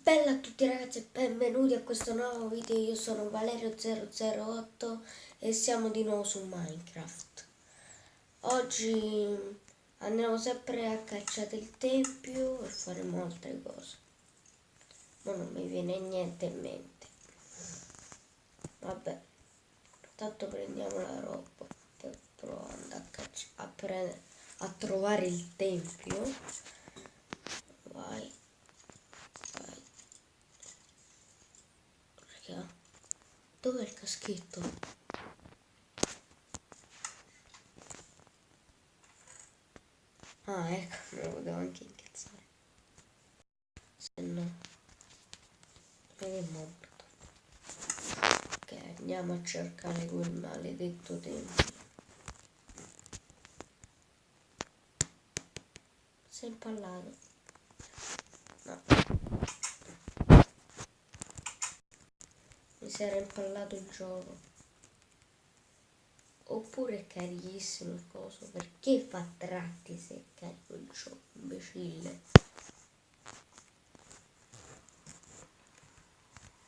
Bella a tutti ragazzi e benvenuti a questo nuovo video. Io sono Valerio008 e siamo di nuovo su Minecraft. Oggi andremo sempre a cacciare il tempio e faremo altre cose, ma non mi viene niente in mente. Vabbè, intanto prendiamo la roba per provare a trovare il tempio. Vai. Dov'è il caschetto? Ah, ecco, me lo potevo anche incazzare. Se no, è morto. Ok, andiamo a cercare quel maledetto tempio. Sei impallato? No. Mi si era impallato il gioco. Oppure è carichissimo il coso. Perché fa tratti se è carico il gioco, imbecille?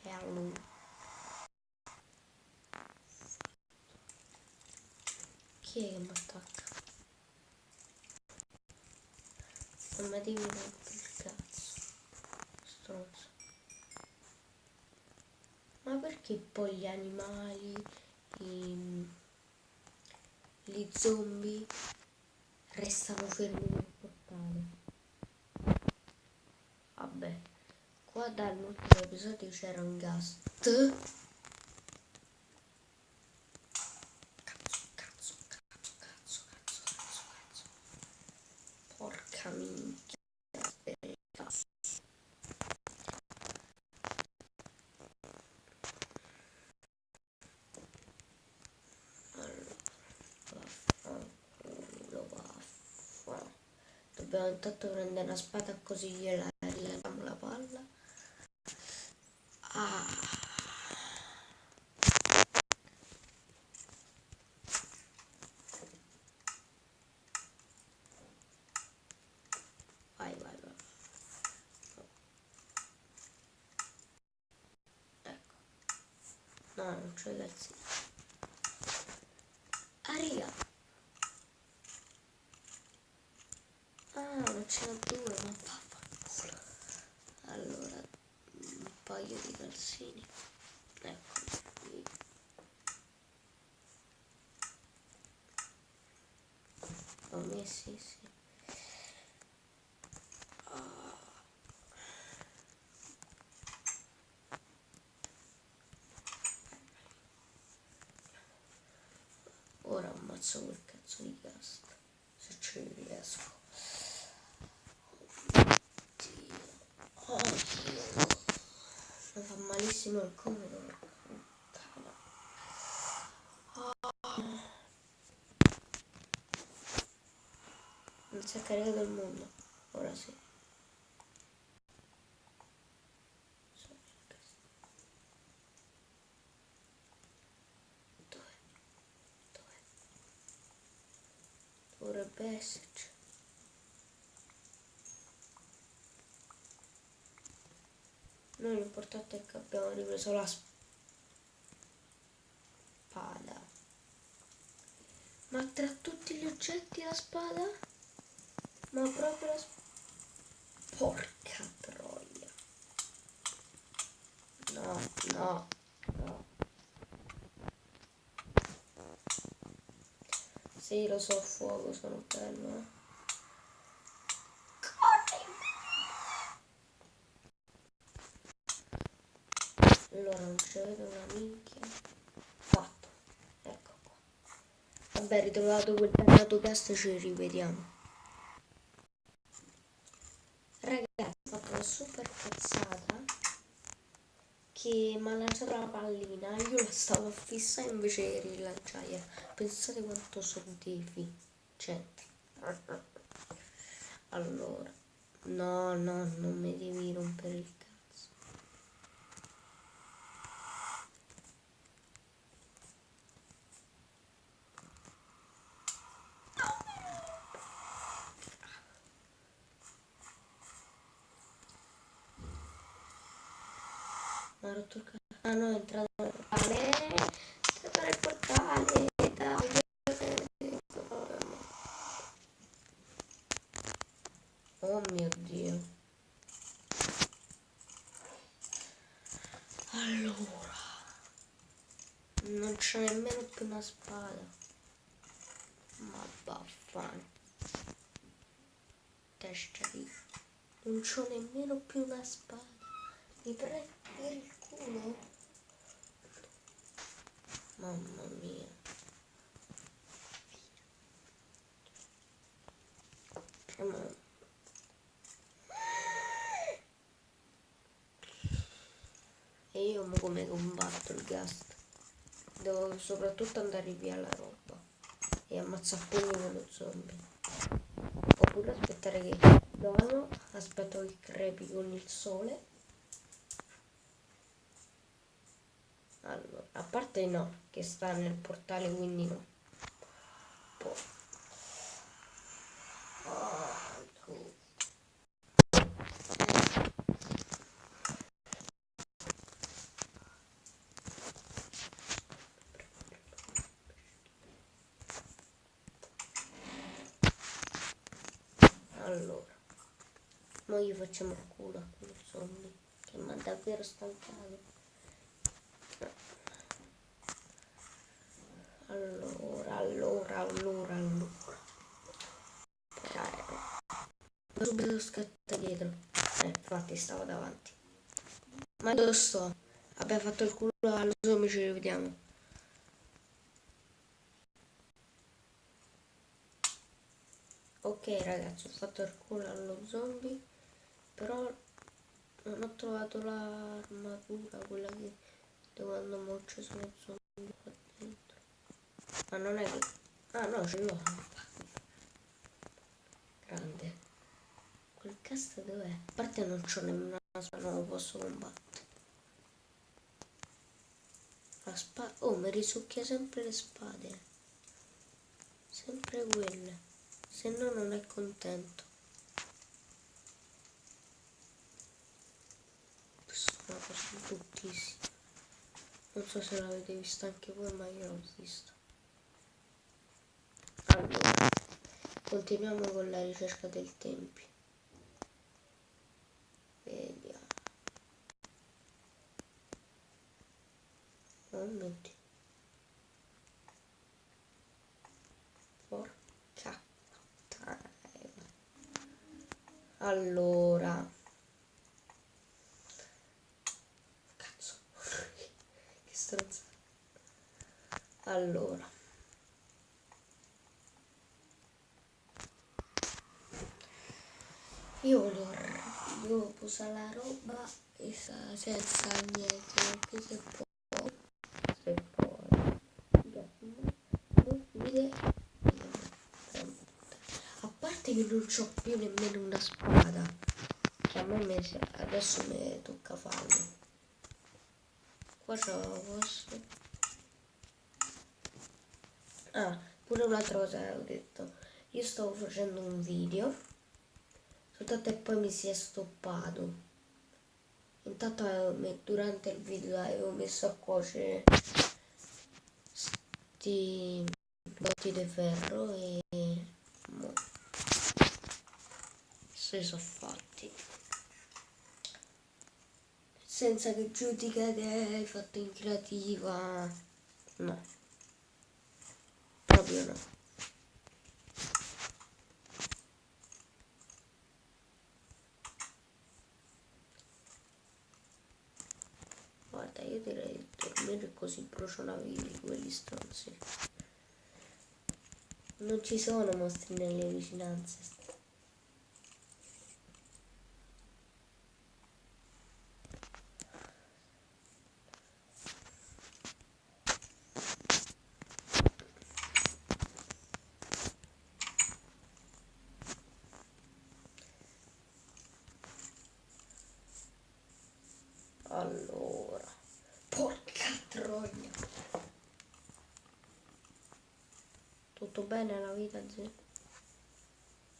E allora. Chi è che mi attacca? Non mi devi rompere il cazzo. Stronzo. Ma perché poi gli animali, gli zombie restano fermi nel portale? Vabbè, qua dall'ultimo episodio c'era un ghast. Cazzo. Porca minchia. Dobbiamo intanto prendere una spada così gliela rileviamo la palla. Vai. Ecco. No, non c'è ragazzi. Aria. Non ce n'ho due, ma vaffanculo. Allora, un paio di calzini. Ecco qui. Ho messi, sì. Ora ammazzo quel cazzo di ghast, se ci riesco. Oddio. Mi fa malissimo il collo. Non si è caricato il mondo. Ora sì. Dov'è? Dovrebbe esserci. Noi l'importante è che abbiamo ripreso la spada. Ma tra tutti gli oggetti la spada? Ma proprio la spada? Porca troia. No. Sì, lo so, fuoco, sono bello, Allora, non ci vedo una minchia. Fatto. Ecco qua. Vabbè, ritrovato quel dannato cast, ci rivediamo. Ragazzi, ho fatto una super cazzata che mi ha lanciato la pallina. Io la stavo a fissare invece di rilanciare. Pensate quanto sono deficiente. Allora, no, non mi devi rompere il cazzo. Mi ha rotto il cazzo. Ah no, è entrato nel portale. È entrato nel portale. Dai. Oh mio Dio. Allora. Non c'è nemmeno più una spada. Ma vaffanculo. Testa di... Non c'ho nemmeno più una spada. Mi prende per il culo. Mamma mia. Ma... E io mo come combatto il gas? Devo soprattutto andare via la roba e ammazzare quello zombie. Oppure aspettare che dormo, aspetto che crepi con il sole. Allora, a parte no, che sta nel portale, quindi no. Poi. Allora, noi gli facciamo il culo a quel zombie che mi ha davvero stancato. Allora. Subito scatta dietro. Infatti stavo davanti. Ma dove sto? Abbiamo fatto il culo allo zombie, ci rivediamo. Ok ragazzi, ho fatto il culo allo zombie, però non ho trovato l'armatura, quella che quando mi ho ucciso lo zombie qua dentro. Ma non è che... Ah no, ce l'ho. Grande. Quel cast dov'è? A parte non c'ho nemmeno una spada, non lo posso combattere. La spada... Oh, mi risucchia sempre le spade. Sempre quelle. Se no non è contento. Questa è una cosa bruttissima. Non so se l'avete vista anche voi, ma io l'ho vista. Allora, continuiamo con la ricerca del tempio. Vediamo. Oh mio Dio. Porca puttana. Allora. Cazzo. Che stronzata. Allora. Io uso la roba e senza niente, anche se poi. Se poi. A parte che non c'ho più nemmeno una spada, che a me adesso mi tocca farlo. Qua c'ho questo. Ah, pure un'altra cosa che ho detto. Io stavo facendo un video, soltanto e poi mi si è stoppato. Intanto durante il video avevo messo a cuocere sti botti di ferro e mo, si sono fatti. Senza che giudicate hai fatto in creativa. No, proprio no. Guarda, io direi di dormire così brucio navigli quelli stronzi. Non ci sono mostri nelle vicinanze. Allora, porca troia. Tutto bene la vita, zio?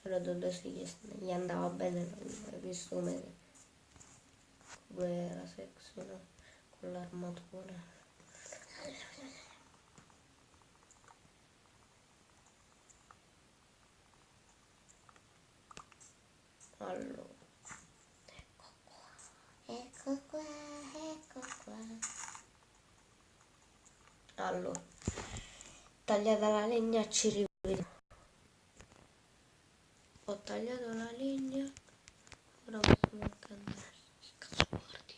Però Doddo sì, gli andava bene la vita, hai visto come era sexy, no? l'armatura. Allora, ecco qua. Allora, tagliata la legna, ci rivediamo. Ho tagliato la legna, ora possiamo anche andare. Cazzo guardi,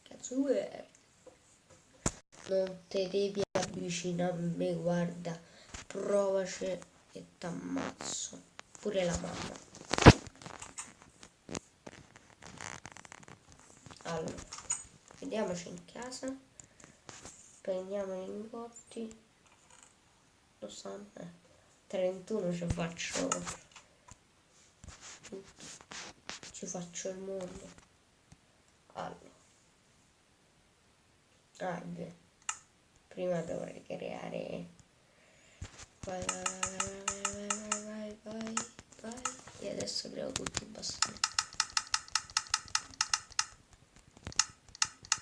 cazzo guardi. Non te devi avvicinare a me, guarda, provaci e t'ammazzo. Pure la mamma. Allora, vediamoci in casa, prendiamo i lingotti, lo sanno, 31 ci faccio tutto, ci faccio il mondo. Allora, beh, prima dovrei creare, vai, e adesso creo tutti i bastoni.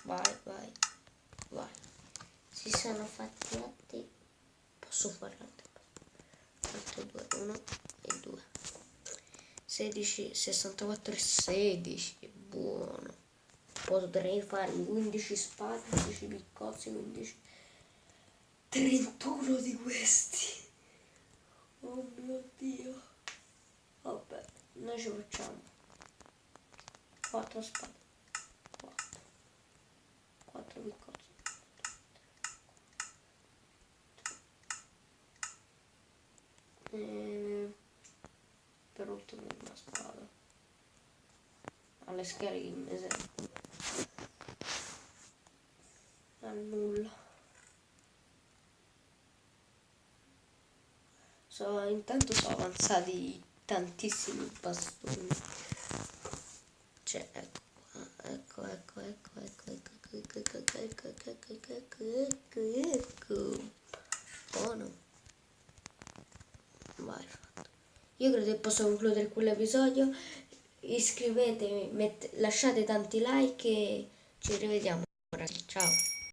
Vai. Si sono fatti altri. Posso fare altri due, 1 e 2. 16, 64 e 16, buono. Potrei fare 15 spade, 10 piccozzi, 15, 31 di questi. Oh mio Dio. Vabbè, noi ci facciamo 4 spade, 4 piccozzi. Per ultimo una spada alle scariche in mese a nulla. Intanto sono avanzati tantissimi bastoni, cioè ecco buono. Vai, fatto. Io credo che posso concludere quell'episodio. Iscrivetevi, lasciate tanti like e ci rivediamo. Ciao.